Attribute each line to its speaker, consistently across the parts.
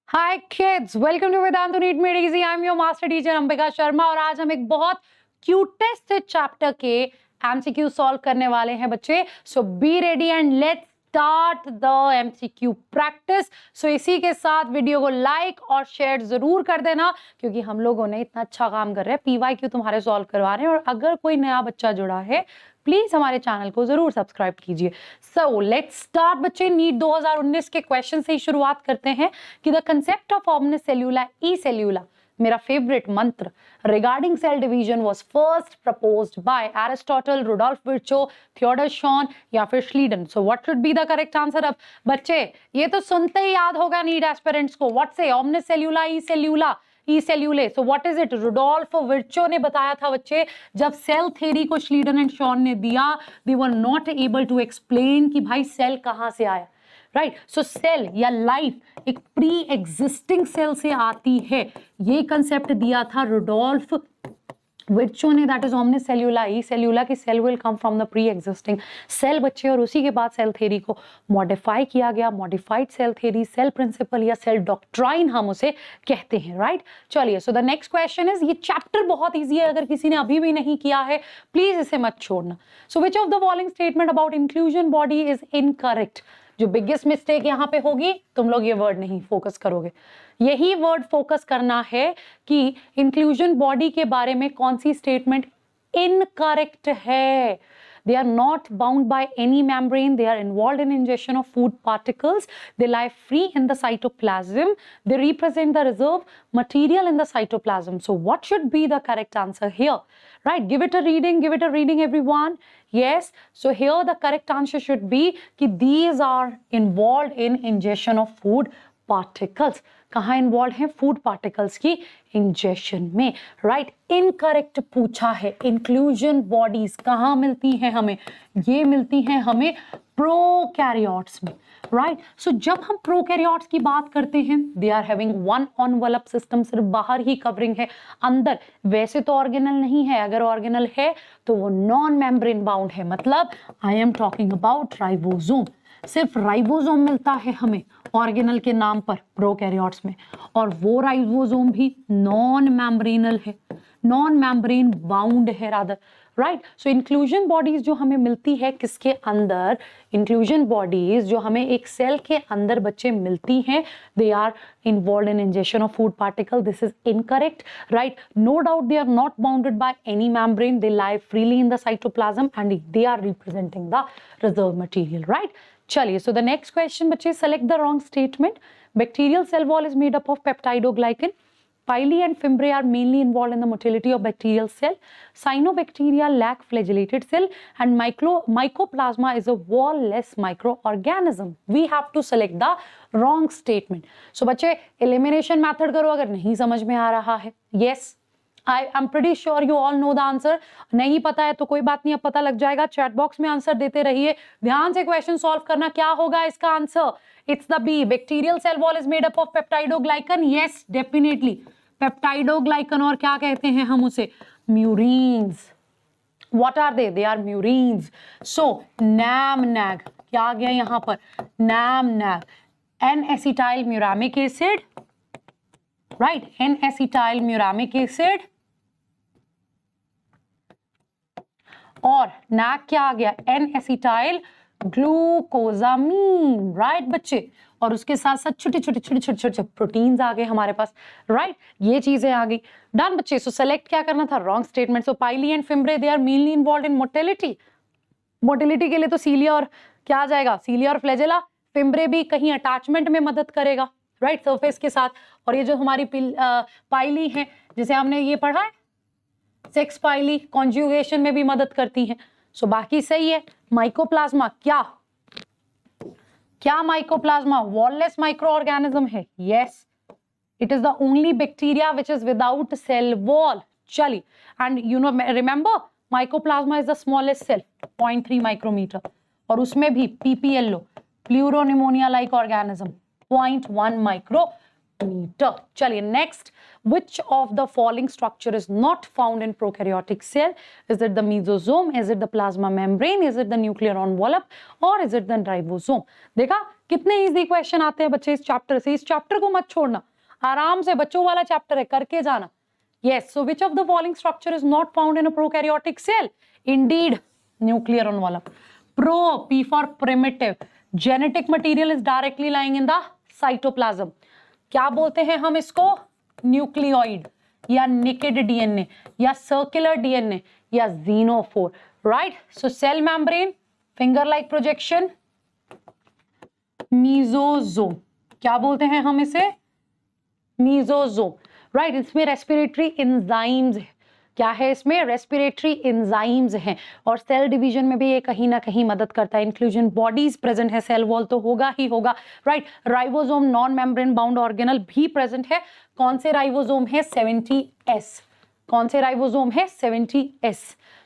Speaker 1: Hi kids, welcome to Vedantu NEET made easy. I am your master teacher Ambika Sharma और आज हम एक बहुत क्यूटेस्ट चैप्टर के एमसीक्यू सॉल्व करने वाले हैं बच्चे। So be ready and let's start the MCQ practice. So इसी के साथ वीडियो को लाइक और शेयर जरूर कर देना क्योंकि हम लोगों ने इतना अच्छा काम कर रहे हैं, पीवाईक्यू तुम्हारे सॉल्व करवा रहे हैं। और अगर कोई नया बच्चा जुड़ा है प्लीज हमारे चैनल को जरूर सब्सक्राइब कीजिए। सो लेट्स स्टार्ट बच्चे। नीट 2019 के क्वेश्चन से ही शुरुआत करते हैं कि the concept of omnis cellula E cellula, मेरा favourite mantra, regarding cell division was first proposed by Aristotle, Rudolf Virchow, Theodor Schwann या फिर Schleiden. So what should be the correct answer? अब बच्चे ये तो सुनते ही याद होगा नीट एस्पिरेंट्स को। व्हाट से omnis cellula E cellula e cellulae. So what is it? Rudolf Virchow ने बताया था बच्चे, जब सेल थ्योरी को श्लीडन एंड शॉन ने दिया, they were not able to explain कि भाई सेल कहां से आया। राइट, सो सेल या लाइफ एक प्री एग्जिस्टिंग सेल से आती है, ये कंसेप्ट दिया था रुडोल्फ विर्चो ने। दैट इज ऑमनिस सेल्यूला ई सेल्यूला की cell will come from the pre existing cell बच्चे। और उसी के बाद सेल थ्योरी को मॉडिफाई किया गया, modified cell theory, cell principle या सेल डॉक्ट्राइन हम उसे कहते हैं। राइट, चलिए so the next question is, ये चैप्टर बहुत ईजी है, अगर किसी ने अभी भी नहीं किया है प्लीज इसे मत छोड़ना। So which of the following statement about inclusion body is incorrect? जो बिगेस्ट मिस्टेक यहाँ पे होगी, तुम लोग ये वर्ड नहीं फोकस करोगे, यही वर्ड फोकस करना है कि इंक्लूजन बॉडी के बारे में कौन सी स्टेटमेंट इनकरेक्ट है। They are not bound by any membrane. They are involved in ingestion of food particles. They lie free in the cytoplasm. They represent the reserve material in the cytoplasm. So what should be the correct answer here? Right, give it a reading everyone. Yes, so here the correct answer should be कि these are involved in ingestion of food particles. कहाँ involve है? Food particles की injection में। Right, incorrect पूछा है। Inclusion bodies कहाँ मिलती हैं हमें? ये मिलती हैं हमें प्रोकैरियोट्स में। राइट, सो जब हम प्रोकैरियोट्स की बात करते हैं, they are having one envelope system, सिर्फ बाहर ही कवरिंग है, अंदर वैसे तो ऑर्गेनल नहीं है। अगर ऑर्गेनल है तो वो नॉन मेम्ब्रेन बाउंड है, मतलब I am talking about ribosome. सिर्फ राइबोसोम मिलता है हमें ऑर्गेनल के नाम पर प्रोकैरियोट्स में, और वो राइबोसोम भी नॉन मेम्ब्रेनल है, नॉन मेम्ब्रेन बाउंड है रादर। राइट, सो इंक्लूजन बॉडीज जो हमें मिलती है किसके अंदर? इंक्लूजन बॉडीज जो हमें एक सेल के अंदर बच्चे मिलती हैं, they are involve in injection of food particle. This is incorrect. Right, no doubt they are not bounded by any membrane, they lie freely in the cytoplasm and they are representing the reserve material. Right, चलिए so the next question बच्चे, select the wrong statement. Bacterial cell wall is made up of peptidoglycan. Pili and fimbriae are mainly involved in the motility of bacterial cell. Cyanobacteria lack flagellated cell and mycoplasma is a wall-less microorganism. We have to select the wrong statement. So बच्चे elimination method करो अगर नहीं समझ में आ रहा है। Yes, I'm pretty sure you all know the answer. नहीं पता है तो कोई बात नहीं, अब पता लग जाएगा। चैट बॉक्स में आंसर देते रहिए, ध्यान से क्वेश्चन सॉल्व करना। क्या होगा इसका answer? It's the B. Bacterial cell wall is made up of peptidoglycan. Yes, definitely. Peptidoglycan, और क्या कहते हैं हम उसे? म्यूरीन्स। What are they? They are म्यूरीन्स. So NAMNAG क्या आ गया यहाँ पर? NAMNAG, N-acetyl muramic acid. Right, N-acetyl muramic acid. और NAG क्या आ गया? N-acetyl ग्लूकोजामीन। राइट बच्चे, और उसके साथ साथ छोटे छोटे प्रोटीन्स आ गए हमारे पास। राइट, ये चीजें आ गई। डन बच्चे, सो सेलेक्ट क्या करना था? Wrong statement. So pili and fimbriae they are mainly involved in motility. Motility के लिए तो सीलिया और क्या आ जाएगा? सीलिया और फ्लैजेला। फिम्ब्रे भी कहीं अटैचमेंट में मदद करेगा, राइट, सरफेस के साथ। और ये जो हमारी पाइली है, जिसे हमने ये पढ़ा है सेक्स पाइली, कॉन्जुगेशन में भी मदद करती है। सो बाकी सही है। माइकोप्लाज्मा क्या माइकोप्लाज्मा वॉललेस माइक्रो ऑर्गेनिज्म है? Yes, it is the only bacteria which is without cell wall. चलिए, and you know remember mycoplasma is the smallest cell, 0.3 micrometre, और उसमें भी PPLO, pleuropneumonia like organism, 0.1 micrometre. चलिए next, which of the following structure is not found in prokaryotic cell? Is it the mesosome? Is it the plasma membrane? Is it the nuclear envelope? Or is it the ribosome? देखा, कितने easy question आते हैं बच्चे इस chapter से, इस chapter को मत छोड़ना, आराम से बच्चों वाला चैप्टर है, करके जाना। Yes, so which of the following structure is not found in a prokaryotic cell? Indeed, nuclear envelope. Pro, P for primitive. Genetic material is directly lying in the cytoplasm. क्या बोलते हैं हम इसको? न्यूक्लियोइड या निकेड DNA या circular DNA या xenophore, right? So cell membrane, finger like projection, mesosome, क्या बोलते हैं हम इसे? Mesosome, right. इसमें रेस्पिरेटरी एंजाइम्स है, क्या है इसमें? रेस्पिरेटरी एंजाइम्स हैं, और सेल डिवीजन में भी ये कहीं ना कहीं मदद करता है। इंक्लूजन बॉडीज प्रेजेंट है, सेल वॉल तो होगा ही होगा, right. Ribosome non membrane bound organelle भी प्रेजेंट है। कौन से राइबोसोम है? 70S। कौन से राइबोसोम है? 70S।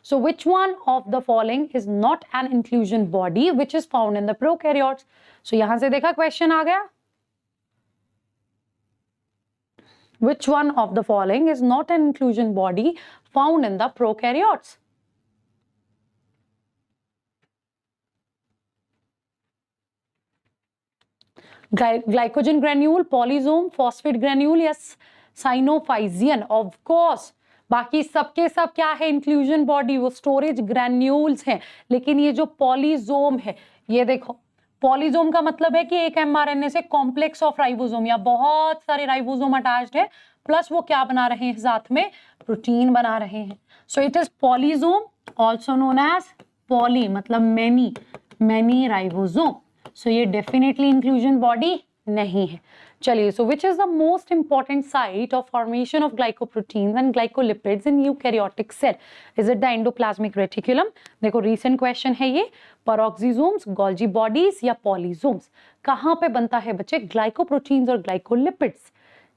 Speaker 1: So which one of the following is not an inclusion body which is found in the prokaryotes? So यहां से देखा क्वेश्चन आ गया, which one of the following is not an inclusion body found in the prokaryotes? Glycogen granule, polysome, phosphate granule, yes, synophysian, of course। बाकी सबके सब क्या है? इंक्लूजन बॉडी, वो स्टोरेज ग्रैन्यूल्स हैं। लेकिन ये जो पॉलीजोम है, ये देखो, पॉलीजोम का मतलब है कि एक एमआरएनए से कॉम्प्लेक्स ऑफ राइबोसोम या बहुत सारे राइबोसोम अटैच्ड है, प्लस वो क्या बना रहे हैं साथ में? प्रोटीन बना रहे हैं। So it is polysome, also known as poly मतलब मेनी, मेनी राइबोसोम। सो ये डेफिनेटली इंक्लूजन बॉडी नहीं है। चलिए, so which is the most important site of formation of glycoproteins and glycolipids in eukaryotic cell? Is it the endoplasmic reticulum? देखो recent question है ये। Peroxisomes, Golgi bodies या पॉलीजोम्स? कहां पे बनता है बच्चे ग्लाइकोप्रोटीन्स और ग्लाइकोलिपिड्स?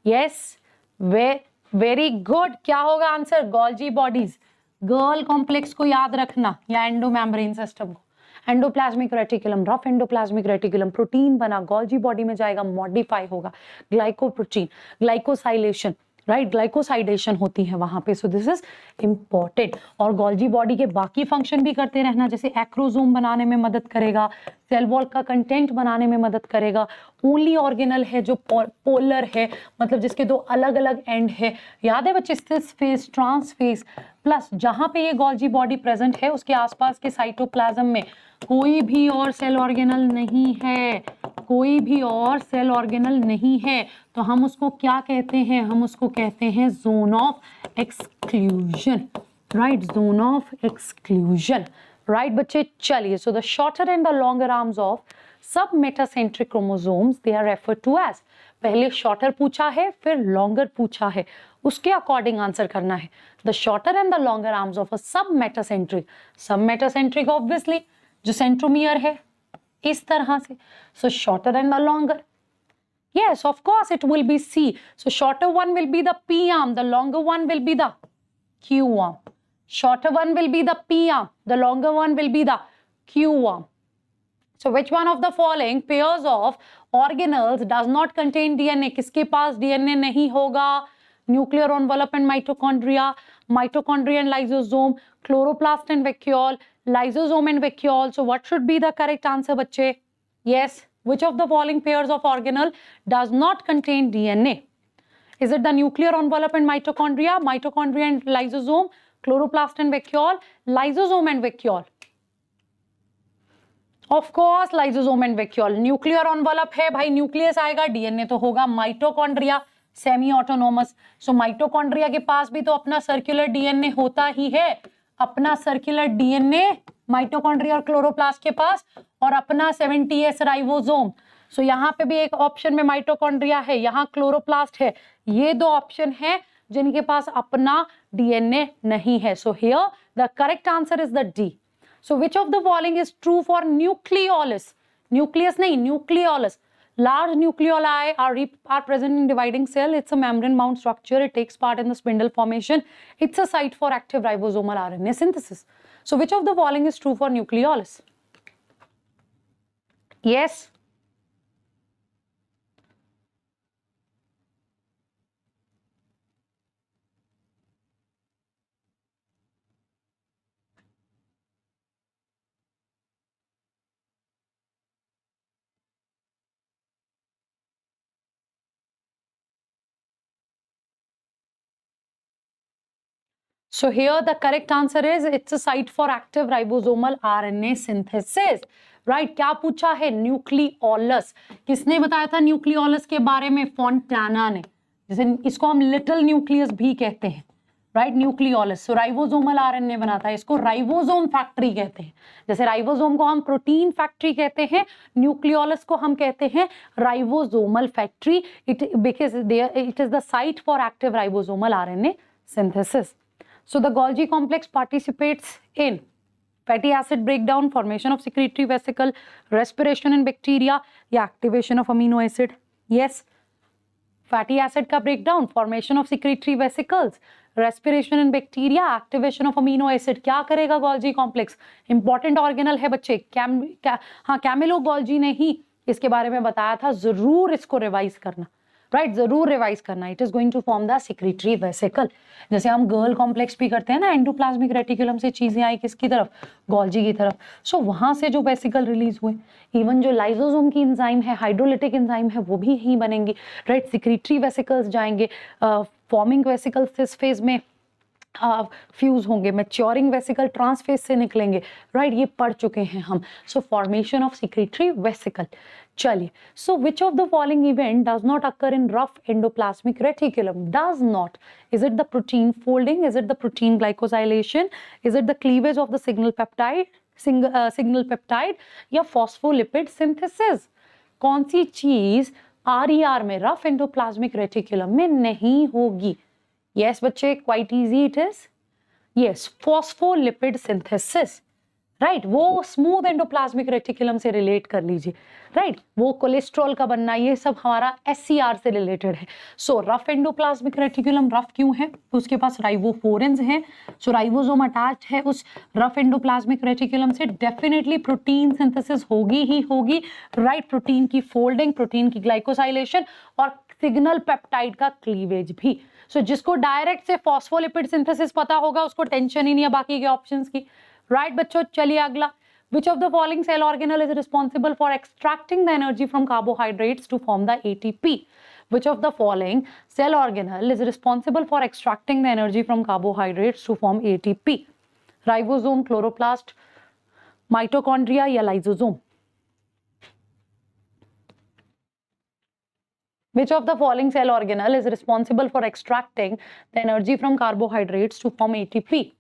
Speaker 1: Yes, very good. क्या होगा answer? Golgi bodies. Girl complex को याद रखना या एंडोमेम्ब्रेन सिस्टम को। Endoplasmic reticulum, rough endoplasmic reticulum, protein बना, गोल्जी बॉडी में जाएगा, मॉडिफाई होगा, ग्लाइकोप्रोटीन, ग्लाइकोसाइलेशन, राइट, ग्लाइकोसाइडेशन होती है वहां पे। सो दिस इज इंपॉर्टेंट। और गोल्जी बॉडी के बाकी फंक्शन भी करते रहना, जैसे एक्रोसोम बनाने में मदद करेगा, सेल वॉल का कंटेंट बनाने में मदद करेगा। ओनली ऑर्गेनल है जो पोलर है, मतलब जिसके दो अलग अलग एंड है। याद है बच्चे? Cis face, trans face, plus जहां पे ये गोल्जी बॉडी प्रेजेंट है उसके आसपास के साइटोप्लाज्म में कोई भी और सेल ऑर्गेनल नहीं है, कोई भी और सेल ऑर्गेनल नहीं है, तो हम उसको क्या कहते हैं? हम उसको कहते हैं zone of exclusion, right, zone of exclusion, right बच्चे। चलिए, so the shorter and the longer arms of sub metacentric chromosomes they are referred to as. पहले शॉर्टर पूछा है, फिर लॉन्गर पूछा है, उसके अकॉर्डिंग आंसर करना है। The shorter and the longer arms of a sub metacentric obviously जो सेंट्रोमियर है इस तरह से, so shorter and the longer, yes of course it will be C, so shorter one will be the P arm, the longer one will be the Q arm, shorter one will be the P arm, the longer one will be the Q arm. So which one of the following pairs of organelles does not contain DNA? किसके पास DNA नहीं होगा? Nuclear envelope and mitochondria, mitochondria and lysosome, chloroplast and vacuole, lysosome and vacuole. So what should be the correct answer बच्चे? Yes, which of the following pairs of organelle does not contain DNA? Is it the nuclear envelope and mitochondria, mitochondria and lysosome, chloroplast and vacuole, lysosome and vacuole? Of course lysosome and vacuole. Nuclear envelope है भाई, nucleus आएगा, DNA तो होगा। Mitochondria semi autonomous, so mitochondria के पास भी तो अपना circular DNA होता ही है, अपना सर्कुलर डीएनए माइटोकॉन्ड्रिया और क्लोरोप्लास्ट के पास, और अपना 70S राइबोसोम। सो यहाँ पे भी एक ऑप्शन में माइटोकॉन्ड्रिया है, यहाँ क्लोरोप्लास्ट है। ये दो ऑप्शन है जिनके पास अपना डीएनए नहीं है। सो here the correct answer is the D. So which of the following is true for nucleolus? Nucleus नहीं, nucleolus. Large nucleoli are present in dividing cell. It's a membrane-bound structure. It takes part in the spindle formation. It's a site for active ribosomal RNA synthesis. So, which of the following is true for nucleolus? Yes. So here the correct answer is it's a site for active ribosomal RNA synthesis. Right क्या पूछा है? Nucleolus. किसने बताया था nucleolus के बारे में? Fontana ने. जैसे इसको हम लिटिल न्यूक्लियस भी कहते हैं. Right nucleolus. So ribosomal RNA बनाता है. इसको राइबोसोम फैक्ट्री कहते हैं. जैसे राइबोसोम को हम प्रोटीन फैक्ट्री कहते हैं, न्यूक्लियोलस को हम कहते हैं ribosomal factory. It is the site for active ribosomal RNA synthesis. So the Golgi complex participates in fatty acid breakdown, formation of secretory vesicle, respiration in bacteria या activation of amino acid. Yes, fatty acid का breakdown, formation of secretory vesicles, respiration in bacteria, activation of amino acid. क्या करेगा Golgi complex? Important organelle है बच्चे. हाँ, Camillo Golgi ने ही इसके बारे में बताया था. जरूर इसको रिवाइज करना. राइट जरूर रिवाइज करना. It is going to form the secretory vesicle. जैसे हम गर्ल कॉम्प्लेक्स भी करते हैं ना, एंडोप्लाज्मिक रेटिकुलम से चीजें आई किसकी तरफ? गोल्जी की तरफ. सो वहां से जो वेसिकल रिलीज हुए, इवन जो लाइसोसोम की एंजाइम है, हाइड्रोलिटिक एंजाइम है, वो भी यहीं बनेंगी. राइट सिक्रीटरी वेसिकल्स जाएंगे, फॉर्मिंग वेसिकल्स इस फेज में फ्यूज होंगे, मैच्योरिंग वेसिकल ट्रांसफेज से निकलेंगे. राइट ये पढ़ चुके हैं हम. So formation of secretory vesicle. चलिए, so which of the following event does not occur in rough endoplasmic reticulum? Does not. Is it the protein folding? Is it the protein glycosylation? Is it the cleavage of the signal peptide या phospholipid synthesis? कौन सी चीज RER में, rough endoplasmic reticulum में नहीं होगी? Yes, बच्चे, quite easy it is. Yes, phospholipid synthesis. Right वो smooth endoplasmic reticulum से रिलेट कर लीजिए. राइट वो कोलेस्ट्रॉल का बनना, ये सब हमारा SCR से रिलेटेड है. सो रफ एंडोप्लाज्मिक रेटिकुलम रफ क्यों है? तो उसके पास राइबोफोरेंस हैं. सो राइबोसोम अटैच्ड है उस रफ एंडोप्लाज्मिक रेटिकुलम से. डेफिनेटली प्रोटीन सिंथेसिस होगी ही होगी. राइट प्रोटीन की फोल्डिंग, प्रोटीन की ग्लाइकोसाइलेशन और सिग्नल पेप्टाइड का क्लीवेज भी. सो जिसको डायरेक्ट से फॉस्फोलिपिड सिंथेसिस पता होगा उसको टेंशन ही नहीं है बाकी के ऑप्शंस की. राइट बच्चों, चलिए अगला. Which of the following cell organelle is responsible for extracting the energy from carbohydrates to form the ATP? Which of the following cell organelle is responsible for extracting the energy from carbohydrates to form ATP? Ribosome, chloroplast, mitochondria या lysosome? Which of the following cell organelle is responsible for extracting the energy from carbohydrates to form ATP?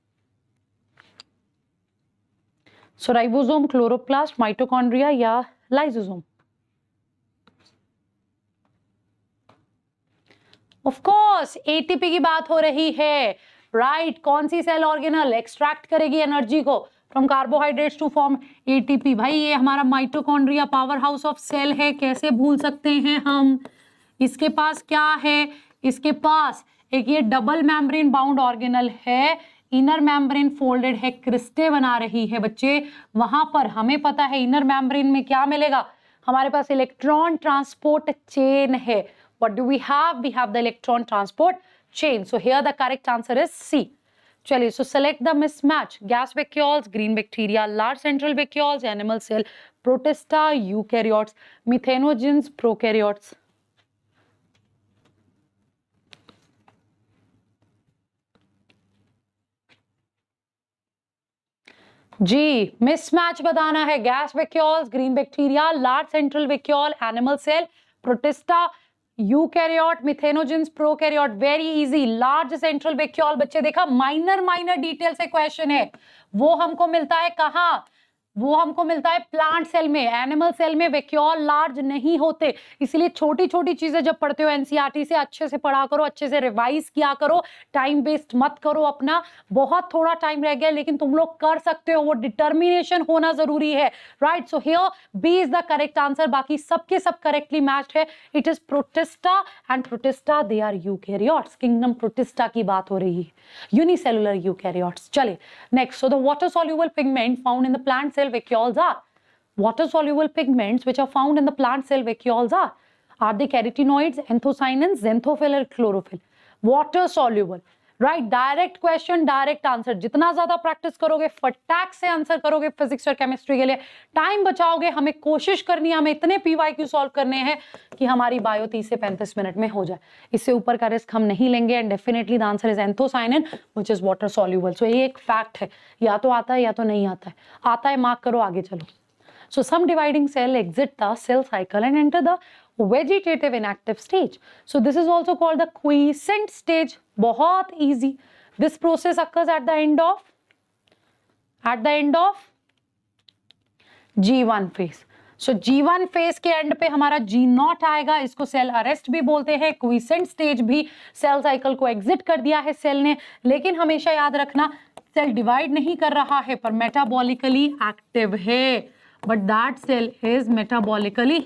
Speaker 1: So ribosome, chloroplast, mitochondria या lysosome? Of course, ATP की बात हो रही है. Right कौन सी cell organelle extract करेगी एनर्जी को from carbohydrates to form ATP? भाई ये हमारा mitochondria power house of cell है. कैसे भूल सकते हैं हम? इसके पास क्या है? इसके पास एक ये डबल मेम्ब्रेन बाउंड ऑर्गेनल है. इनर मेम्ब्रेन फोल्डेड है, क्रिस्टे बना रही है बच्चे. वहां पर हमें पता है इनर मेम्ब्रेन में क्या मिलेगा? हमारे पास इलेक्ट्रॉन ट्रांसपोर्ट चेन है. What do we have? We have the electron transport chain. So here the correct answer is C. चलिए, so select the mismatch. Gas vacuoles, green bacteria, large central vacuoles, animal cell, protista, eukaryotes, methanogens, prokaryotes. जी mismatch बताना है. Gas vacuoles, green bacteria, large central vacuole, animal cell, protista, eukaryote, methanogens, prokaryote. Very easy. Large central vacuole बच्चे देखा, minor detail से question है. वो हमको मिलता है कहाँ? वो हमको मिलता है प्लांट सेल में. एनिमल सेल में वैक्यूल लार्ज नहीं होते. इसलिए छोटी छोटी चीजें जब पढ़ते हो एनसीईआरटी से अच्छे से पढ़ा करो, अच्छे से रिवाइज किया करो. टाइम वेस्ट मत करो अपना. बहुत थोड़ा टाइम रह गया लेकिन तुम लोग कर सकते हो. वो डिटर्मिनेशन होना जरूरी है. Right so here B is the correct answer. बाकी सबके सब करेक्टली मैच्ड है. It is protista and protista they are eukaryotes. Kingdom protista की बात हो रही है. Unicellular eukaryotes. चलिए next. So the water soluble pigment found in the plant cell vacuoles are. Water soluble pigments which are found in the plant cell vacuoles are they carotenoids, anthocyanins, xanthophyll or chlorophyll? Water soluble. Right, direct question direct answer, जितना ज्यादा practice करोगे, फटाक से answer करोगे physics और chemistry के लिए, time बचाओगे। हमें कोशिश करनी है, हमें इतने पीवाईक्यू सॉल्व करने हैं कि हमारी बायो 30 से 35 मिनट में हो जाए। इससे ऊपर का रिस्क हम नहीं लेंगे। And definitely the answer is anthocyanin which is water soluble. So ये एक फैक्ट है, या तो आता है या तो नहीं आता है। आता है मार्क करो, आगे चलो। So some dividing cell exit the cell cycle and enter the vegetative inactive stage. So this is also called the quiescent stage. बहुत easy. This process occurs at the end of G1 phase. So G1 phase के and पे हमारा G0 आएगा, इसको cell arrest भी बोलते हैं। Quiescent stage भी सेल साइकिल को एग्जिट कर दिया है सेल ने, लेकिन हमेशा याद रखना सेल डिवाइड नहीं कर रहा है पर मेटाबॉलिकली एक्टिव है। But that cell is metabolically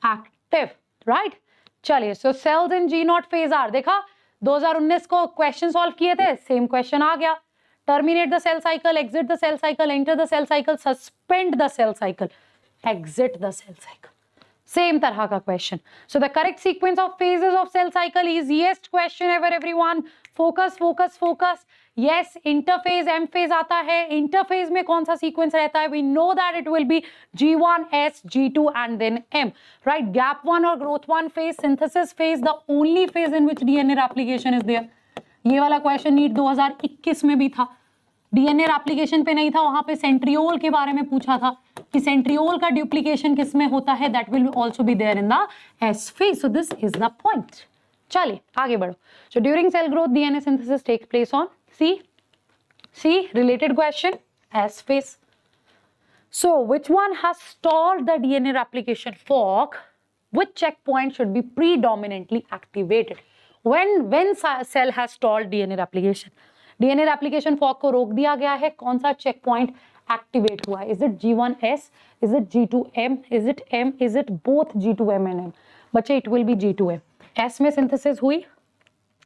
Speaker 1: active, right? चलिए, so cells in G0 phase are, देखा 2019 को क्वेश्चन सॉल्व किए थे, सेम क्वेश्चन आ गया। Terminate the cell cycle, exit the cell cycle, enter the cell cycle, suspend the cell cycle, exit the cell cycle, same तरह का question. So the correct sequence of phases of cell cycle, easiest question ever everyone. Focus focus focus. Yes, interphase M phase आता है। Interphase में कौन सा sequence रहता है? We know that it will be G1 S G2 and then M, right? Gap 1 और growth 1 phase, synthesis phase, the only phase in which DNA replication is there. ये वाला क्वेश्चन नीट 2021 में भी था, डीएनए रेप्लिकेशन पे नहीं था, वहां पे सेंट्रियोल के बारे में पूछा था कि सेंट्रियोल का डुप्लीकेशन किस में होता है, that will also be there in the S phase. So this is the point. चलिए आगे बढ़ो। So during cell growth DNA synthesis takes place on C related question, S phase. So which one has stalled the DNA replication fork? Which checkpoint should be predominantly activated when cell has stalled DNA replication? DNA replication fork को रोक दिया गया है, कौन सा checkpoint activate हुआ है? Is it G1S? Is it G2M? Is it M? Is it both G2M and M? बच्चे it will be G2M. S में synthesis हुई,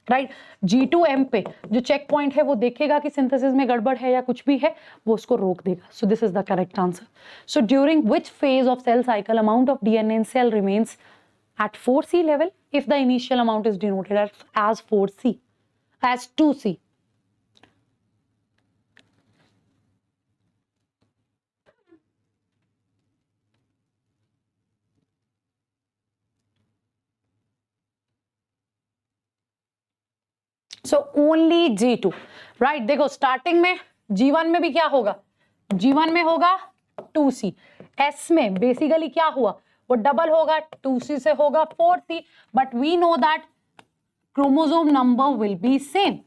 Speaker 1: राइट? G2M पे जो चेक पॉइंट है वो देखेगा कि सिंथेसिस में गड़बड़ है या कुछ भी है, वो उसको रोक देगा। So this is the correct answer. So during which phase of cell cycle amount of DNA in cell remains at 4C level if the initial amount is denoted as 4C, as 2C? So only G2, right? देखो starting में G1 में भी क्या होगा? G1 में होगा 2C। S में basically क्या हुआ? वो डबल होगा, 2C से होगा 4C, but we know that chromosome number will be same.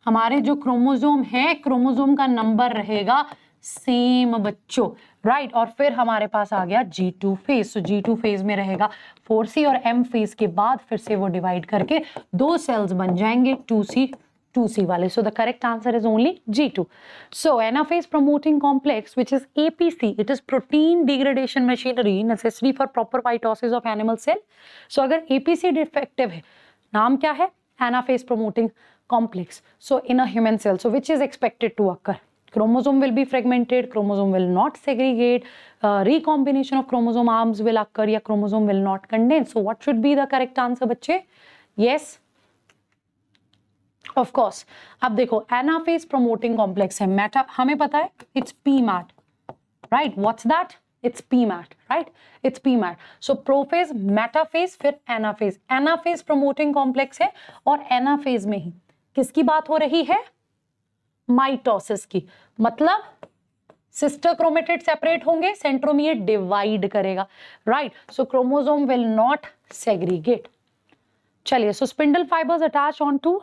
Speaker 1: हमारे जो क्रोमोसोम है, क्रोमोसोम का नंबर रहेगा सेम बच्चों, राइट? और फिर हमारे पास आ गया G2 फेज। सो G2 फेज में रहेगा 4C और M फेज के बाद फिर से वो डिवाइड करके दो सेल्स बन जाएंगे 2C वाले। So the correct answer is only G2। So anaphase promoting complex which is APC, it is protein degradation machinery necessary for proper mitosis of animal cell. So अगर APC डिफेक्टिव है, नाम क्या है? Anaphase promoting complex. So in a human cell, so which is expected to occur? Chromosome will be fragmented, chromosome will not segregate, recombination of chromosome arms will occur या chromosome will not condense. So what should be the correct answer बच्चे? Yes, of course. अब देखो anaphase promoting complex है, Meta हमें पता है it's PMAT, right? What's that? It's PMAT, right? It's PMAT. So prophase, metaphase, फिर anaphase. Anaphase promoting complex है और anaphase में ही किसकी बात हो रही है? माइटोसिस की। मतलब सिस्टर क्रोमेटिड सेपरेट होंगे, सेंट्रोमियर डिवाइड करेगा, right? So chromosome will not segregate. चलिए, so spindle fibres attach on to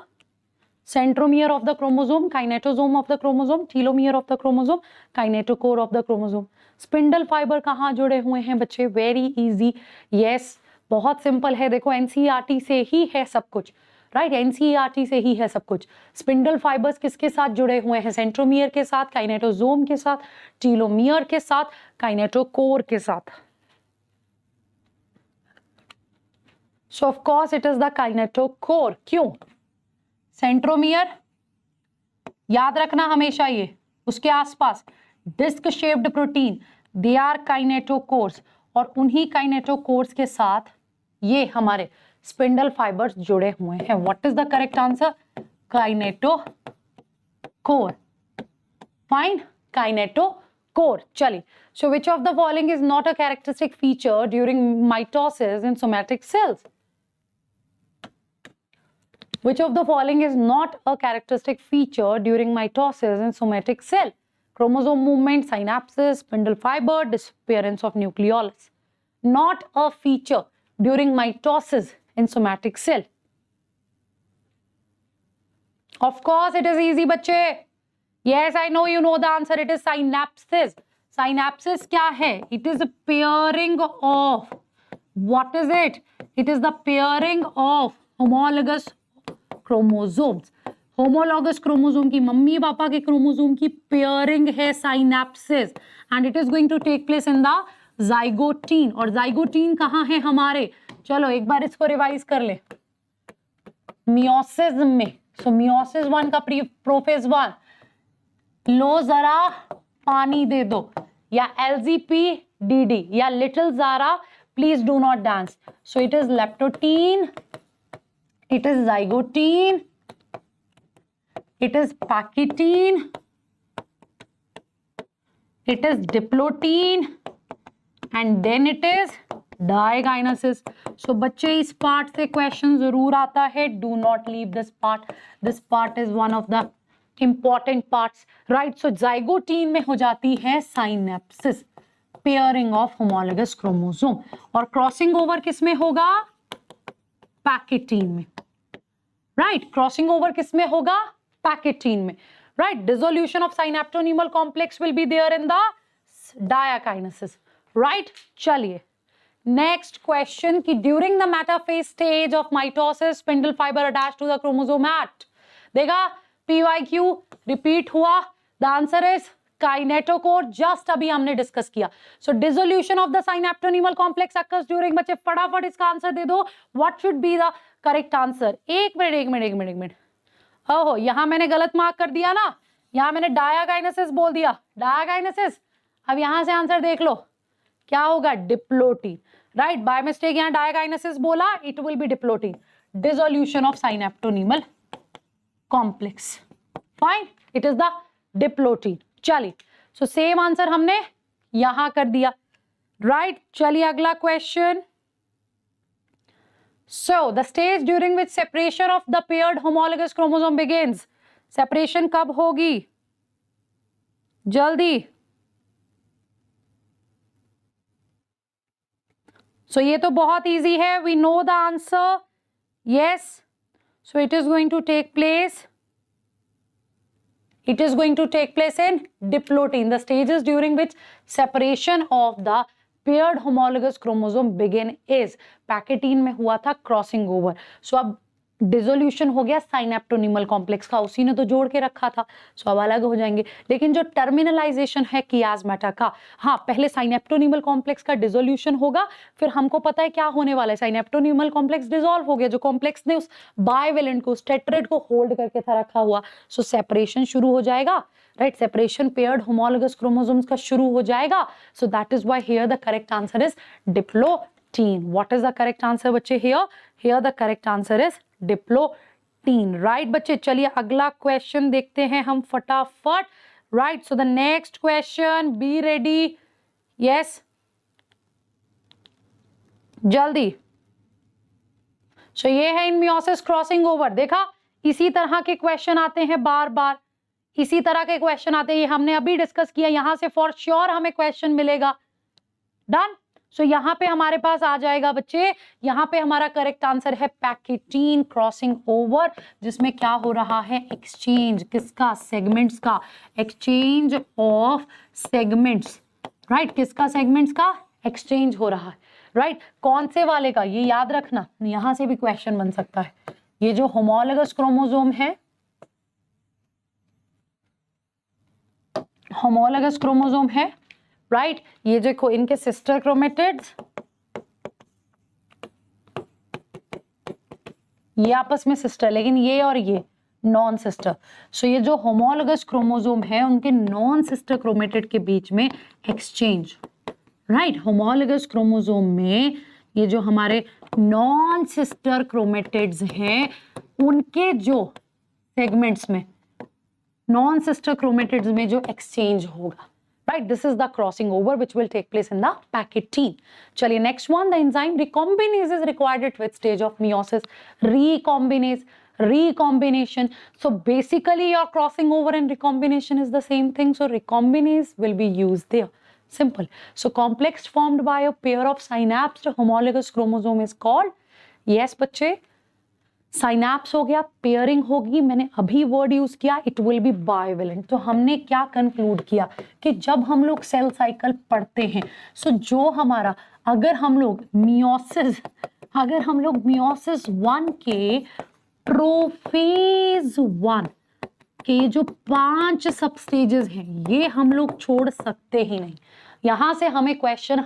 Speaker 1: centromere of the chromosome, kinetosome of the chromosome, telomere of the chromosome, kinetochore of the chromosome. Spindle fibre कहाँ जुड़े हुए हैं बच्चे? Very easy, yes, बहुत simple है। देखो NCERT से ही है सब कुछ, राइट? एनसीईआरटी से ही है सब कुछ। स्पिंडल फाइबर्स किसके साथ जुड़े हुए हैं? सेंट्रोमियर के साथ, काइनेटोसोम के साथ, टीलोमियर के साथ, काइनेटोकोर के साथ। So of course it is the kinetochore. क्यों? सेंट्रोमियर याद रखना हमेशा, ये उसके आसपास disc shaped protein, they are kinetochores, और उन्हीं काइनेटोकोर्स के साथ ये हमारे स्पिंडल फाइबर्स जुड़े हुए हैं। What is the correct answer? Kinetochore, fine, kinetochore. चलिए, so which of the following is not a characteristic feature during mitosis in somatic cells? Which of the following is not a characteristic feature during mitosis in somatic cell? Chromosome movement, synapses, spindle fiber, disappearance of nucleolus. Not a feature during mitosis in somatic cell. Of course, it is easy, बच्चे. Yes, I know you know the answer. It is synapses. Synapses क्या है? It is a pairing of. What is it? It is the pairing of homologous chromosomes. Homologous chromosome की mummy papa के chromosome की pairing है synapses, and it is going to take place in the zygote. और zygote कहाँ है हमारे? चलो एक बार इसको रिवाइज कर ले. मियोसिस में. सो मियोसिस 1 का प्रोफेज 1, लो जरा पानी दे दो, या LGPDD, या little Zara please do not dance. So it is leptotene, it is zygotine, it is pachytene, it is diplotin, and then it is digynosis. So बच्चे इस पार्ट से क्वेश्चन जरूर आता है. Do not leave this part. This part is one of the important parts, right? So zygotine में हो जाती है synapses, pairing of homologous chromosome. और crossing over किस में होगा? पैकेटीन में, राइट. क्रॉसिंग ओवर किस में होगा? पैकेटीन में, right. Dissolution of synaptonemal complex will be there in the diakinesis, right. चलिए नेक्स्ट क्वेश्चन की during the metaphase stage of mitosis spindle fibre attach to the chromosome at. देखा PYQ repeat हुआ. The answer is kinetochore. Just अभी हमने discuss किया. So dissolution of the synaptonemal complex occurs during. बच्चे फटाफट इसका आंसर दे दो. What should be the correct answer? एक मिनट. ओहो, यहां मैंने गलत मार्क कर दिया ना. यहां मैंने डायाकाइनेसिस बोल दिया. डायाकाइनेसिस. अब यहां से आंसर देख लो क्या होगा? Diplotene, right. बाय मिस्टेक यहां डायाकाइनेसिस बोला, it will be diplotene. Dissolution of synaptonemal complex, fine, it is the diplotene. चलिए, सो सेम आंसर हमने यहां कर दिया, राइट. चलिए अगला question. So the stage during which separation of the paired homologous chromosome begins. Separation कब होगी? जल्दी. So ये तो बहुत easy है. We know the answer. Yes. So it is going to take place. It is going to take place in diplotin. The stages during which separation of the paired homologous chromosome begin is. Pachytene में हुआ था crossing over. सो अब dissolution हो गया साइनेप्टोनीमल complex का, उसी ने तो जोड़ के रखा था. सो अब अलग हो जाएंगे. लेकिन जो टर्मिनलाइजेशन है कियास्मेटा का, हाँ, पहले साइनेप्टोनीमल कॉम्प्लेक्स का डिसोल्यूशन होगा, फिर हमको पता है क्या होने वाला है. साइनेप्टोनीमल कॉम्प्लेक्स डिसॉल्व हो गया, जो कॉम्प्लेक्स ने उस बाइवेलेंट को, उस टेट्रेड को होल्ड करके था रखा हुआ. सो सेपरेशन शुरू हो जाएगा, right. Separation paired homologous chromosomes का शुरू हो जाएगा. So that is why here the correct answer is diplotene. What is the correct answer बच्चे? Here the correct answer is diplotene, right बच्चे. चलिए अगला क्वेश्चन देखते हैं हम फटाफट, right. So the next question, be ready. Yes, जल्दी. So ये है इन मियोसिस क्रॉसिंग ओवर. देखा, इसी तरह के क्वेश्चन आते हैं बार बार, इसी तरह के क्वेश्चन आते हैं. ये हमने अभी डिस्कस किया. यहां से फॉर श्योर हमें क्वेश्चन मिलेगा. डन. सो यहाँ पे हमारे पास आ जाएगा बच्चे, यहाँ पे हमारा करेक्ट आंसर है पैकेटीन क्रॉसिंग ओवर, जिसमें क्या हो रहा है? एक्सचेंज किसका? सेगमेंट्स का. Exchange of segments, right. किसका? सेगमेंट्स का एक्सचेंज हो रहा है, राइट. कौन से वाले का? ये याद रखना, यहां से भी क्वेश्चन बन सकता है. ये जो होमोलोगस क्रोमोसोम है, होमोलोगस क्रोमोसोम है, राइट. ये देखो इनके सिस्टर क्रोमेटिड्स, ये आपस में सिस्टर, लेकिन ये और ये नॉन सिस्टर. सो ये जो होमोलोगस क्रोमोसोम है, उनके नॉन सिस्टर क्रोमेटिड के बीच में एक्सचेंज, राइट. होमोलोगस क्रोमोसोम में ये जो हमारे नॉन सिस्टर क्रोमेटिड्स हैं, उनके जो सेगमेंट्स में, नॉन सिस्टर क्रोमेटिड्स में जो एक्सचेंज होगा, right? This is the crossing over which will take place in the packetine. चलिए next one, the enzyme recombinase is required at which stage of meiosis? Recombination. So basically your crossing over and recombination is the same thing. So recombinase will be used there. Simple. So complex formed by a pair of synapsed homologous chromosome is called, yes बच्चे, synapse हो गया, pairing होगी, मैंने अभी word use किया, it will B bivalent. तो हमने क्या कंक्लूड किया कि जब हम लोग सेल साइकिल पढ़ते हैं, सो जो हमारा, अगर हम लोग मियोसिस 1 के प्रोफेज 1 के जो 5 सब स्टेजेस हैं, ये हम लोग छोड़ सकते ही नहीं। यहां से हमें क्वेश्चन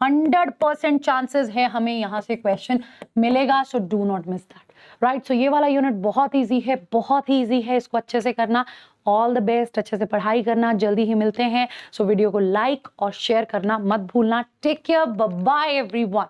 Speaker 1: 100% चांसेस है हमें यहां से क्वेश्चन मिलेगा, so do not miss that, right. So ये वाला यूनिट बहुत इजी है, बहुत ही इजी है, इसको अच्छे से करना। ऑल द बेस्ट, अच्छे से पढ़ाई करना, जल्दी ही मिलते हैं। सो वीडियो को लाइक और शेयर करना मत भूलना। Take care, bye bye everyone.